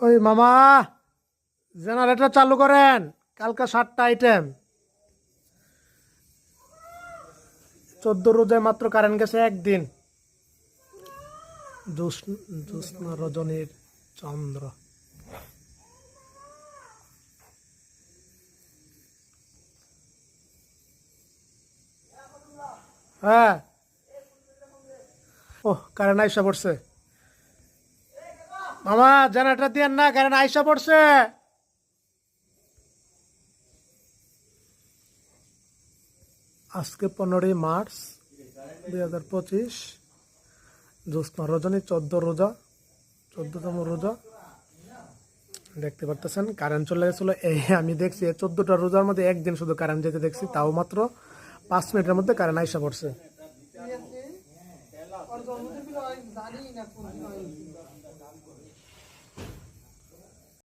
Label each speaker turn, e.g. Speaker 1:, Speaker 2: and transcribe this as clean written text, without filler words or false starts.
Speaker 1: ওই মামা, জেনারেটর চালু করেন, কালকে 7টা আইটেম। 14 রোজায় মাত্র কারেন্ট গেছে একদিন। জ্যোৎস্না রজনীর চন্দ্র। হ্যাঁ, ও কারেন্ট আইসা পড়ছে। মামা জেনারেটর দিয়েন না, কারেন্ট আইসা পড়ছে। আজকে 15ই মার্চ 2025, জ্যোৎস্না রজনী 14 রোজা, 14তম রোজা। দেখতে পারতেছেন কারেন্ট চলে গেছিল। এই আমি দেখছি 14টা রোজার মধ্যে একদিন শুধু কারেন্ট যেতে দেখছি, তাও মাত্র 5 মিনিটের মধ্যে কারেন্ট আইসা পড়ছে।